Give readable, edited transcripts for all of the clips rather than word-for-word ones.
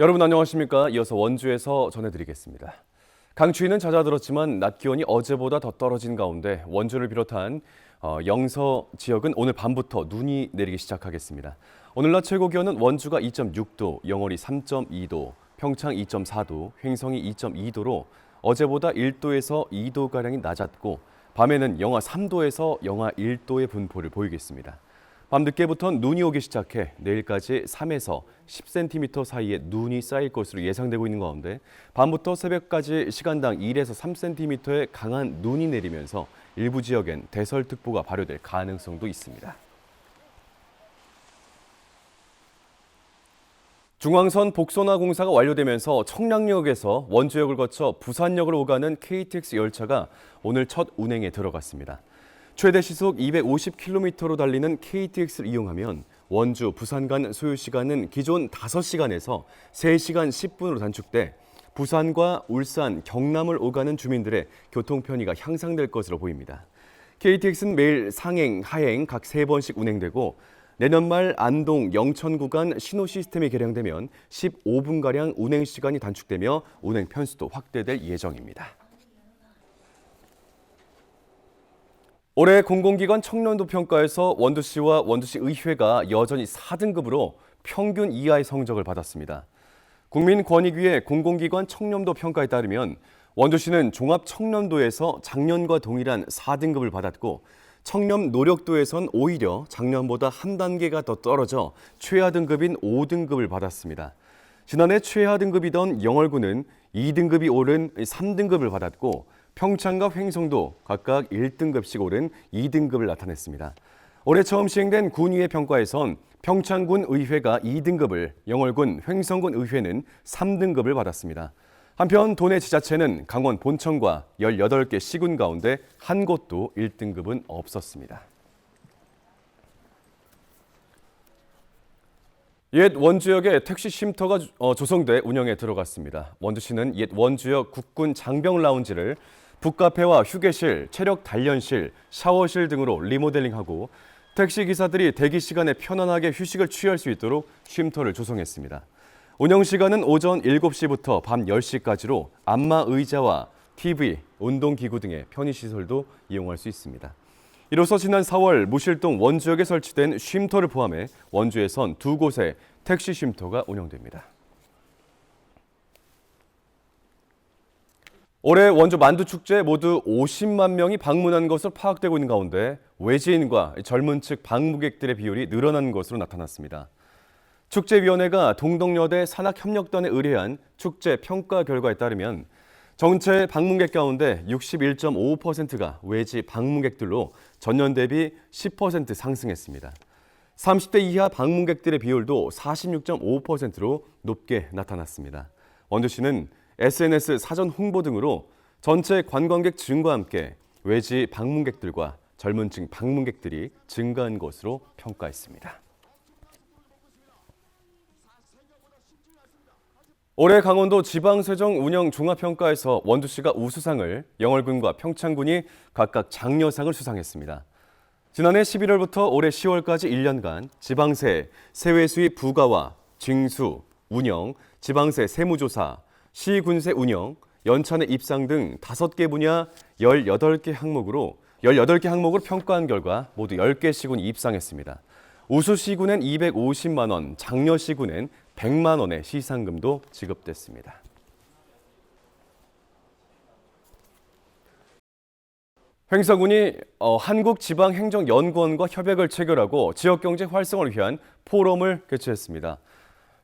여러분 안녕하십니까? 이어서 원주에서 전해드리겠습니다. 강추위는 잦아들었지만 낮 기온이 어제보다 더 떨어진 가운데 원주를 비롯한 영서 지역은 오늘 밤부터 눈이 내리기 시작하겠습니다. 오늘 낮 최고 기온은 원주가 2.6도, 영월이 3.2도, 평창 2.4도, 횡성이 2.2도로 어제보다 1도에서 2도가량이 낮았고 밤에는 영하 3도에서 영하 1도의 분포를 보이겠습니다. 밤늦게부터 눈이 오기 시작해 내일까지 3에서 10cm 사이에 눈이 쌓일 것으로 예상되고 있는 가운데 밤부터 새벽까지 시간당 1에서 3cm의 강한 눈이 내리면서 일부 지역엔 대설특보가 발효될 가능성도 있습니다. 중앙선 복선화 공사가 완료되면서 청량역에서 원주역을 거쳐 부산역을 오가는 KTX 열차가 오늘 첫 운행에 들어갔습니다. 최대 시속 250km로 달리는 KTX를 이용하면 원주, 부산 간 소요 시간은 기존 5시간에서 3시간 10분으로 단축돼 부산과 울산, 경남을 오가는 주민들의 교통 편의가 향상될 것으로 보입니다. KTX는 매일 상행, 하행 각 3번씩 운행되고 내년 말 안동, 영천 구간 신호 시스템이 개량되면 15분가량 운행 시간이 단축되며 운행 편수도 확대될 예정입니다. 올해 공공기관 청년도 평가에서 원주시와 원주시 의회가 여전히 4등급으로 평균 이하의 성적을 받았습니다. 국민권익위의 공공기관 청년도 평가에 따르면 원주시는 종합청년도에서 작년과 동일한 4등급을 받았고 청년 노력도에선 오히려 작년보다 한 단계가 더 떨어져 최하 등급인 5등급을 받았습니다. 지난해 최하 등급이던 영월군은 2등급이 오른 3등급을 받았고 평창과 횡성도 각각 1등급씩 오른 2등급을 나타냈습니다. 올해 처음 시행된 군의회 평가에선 평창군 의회가 2등급을, 영월군, 횡성군 의회는 3등급을 받았습니다. 한편 도내 지자체는 강원 본청과 18개 시군 가운데 한 곳도 1등급은 없었습니다. 옛 원주역에 택시 쉼터가 조성돼 운영에 들어갔습니다. 원주시는 옛 원주역 국군 장병 라운지를 북카페와 휴게실, 체력 단련실, 샤워실 등으로 리모델링하고 택시 기사들이 대기 시간에 편안하게 휴식을 취할 수 있도록 쉼터를 조성했습니다. 운영 시간은 오전 7시부터 밤 10시까지로 안마 의자와 TV, 운동기구 등의 편의시설도 이용할 수 있습니다. 이로써 지난 4월 무실동 원주역에 설치된 쉼터를 포함해 원주에선 2곳의 택시 쉼터가 운영됩니다. 올해 원주 만두축제에 모두 50만 명이 방문한 것으로 파악되고 있는 가운데 외지인과 젊은 층 방문객들의 비율이 늘어난 것으로 나타났습니다. 축제위원회가 동덕여대 산학협력단에 의뢰한 축제 평가 결과에 따르면 전체 방문객 가운데 61.55%가 외지 방문객들로 전년 대비 10% 상승했습니다. 30대 이하 방문객들의 비율도 46.5%로 높게 나타났습니다. 원주시는 SNS 사전 홍보 등으로 전체 관광객 증가와 함께 외지 방문객들과 젊은 층 방문객들이 증가한 것으로 평가했습니다. 올해 강원도 지방세정 운영 종합평가에서 원주시가 우수상을, 영월군과 평창군이 각각 장려상을 수상했습니다. 지난해 11월부터 올해 10월까지 1년간 지방세, 세외수입 부과와 징수, 운영, 지방세 세무조사, 시군세 운영, 연찬회 입상 등 5개 분야 18개 항목으로 평가한 결과 모두 10개 시군이 입상했습니다. 우수 시군엔 250만 원, 장려 시군엔 100만 원의 시상금도 지급됐습니다. 횡성군이 한국지방행정연구원과 협약을 체결하고 지역경제 활성화를 위한 포럼을 개최했습니다.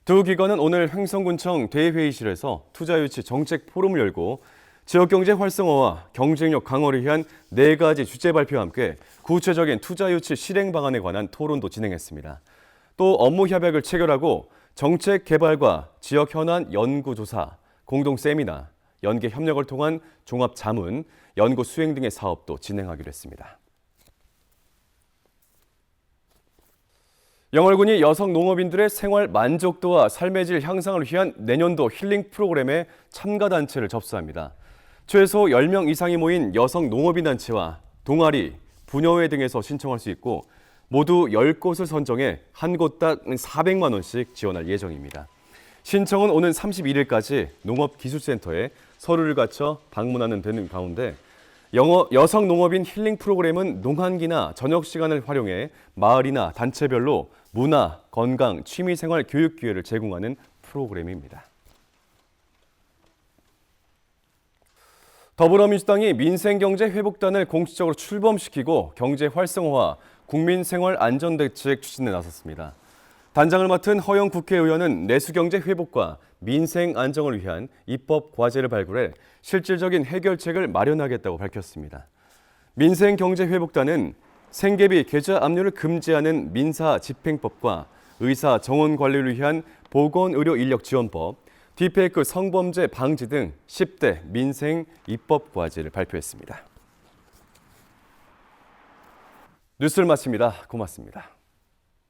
두 기관은 오늘 횡성군청 대회의실에서 투자유치 정책 포럼을 열고 지역경제 활성화와 경쟁력 강화를 위한 4가지 주제 발표와 함께 구체적인 투자유치 실행 방안에 관한 토론도 진행했습니다. 또 업무 협약을 체결하고 정책 개발과 지역 현안 연구조사, 공동 세미나, 연계 협력을 통한 종합 자문, 연구 수행 등의 사업도 진행하기로 했습니다. 영월군이 여성 농업인들의 생활 만족도와 삶의 질 향상을 위한 내년도 힐링 프로그램에 참가 단체를 접수합니다. 최소 10명 이상이 모인 여성 농업인 단체와 동아리, 부녀회 등에서 신청할 수 있고 모두 10곳을 선정해 한 곳당 400만 원씩 지원할 예정입니다. 신청은 오는 31일까지 농업기술센터에 서류를 갖춰 방문하는 되는 가운데 여성 농업인 힐링 프로그램은 농한기나 저녁 시간을 활용해 마을이나 단체별로 문화, 건강, 취미생활 교육 기회를 제공하는 프로그램입니다. 더불어민주당이 민생경제회복단을 공식적으로 출범시키고 경제 활성화, 국민생활안전대책 추진에 나섰습니다. 단장을 맡은 허영 국회의원은 내수경제 회복과 민생 안정을 위한 입법 과제를 발굴해 실질적인 해결책을 마련하겠다고 밝혔습니다. 민생경제회복단은 생계비 계좌 압류를 금지하는 민사집행법과 의사 정원 관리를 위한 보건의료인력지원법, 딥페이크 성범죄 방지 등 10대 민생 입법 과제를 발표했습니다. 뉴스를 마칩니다. 고맙습니다.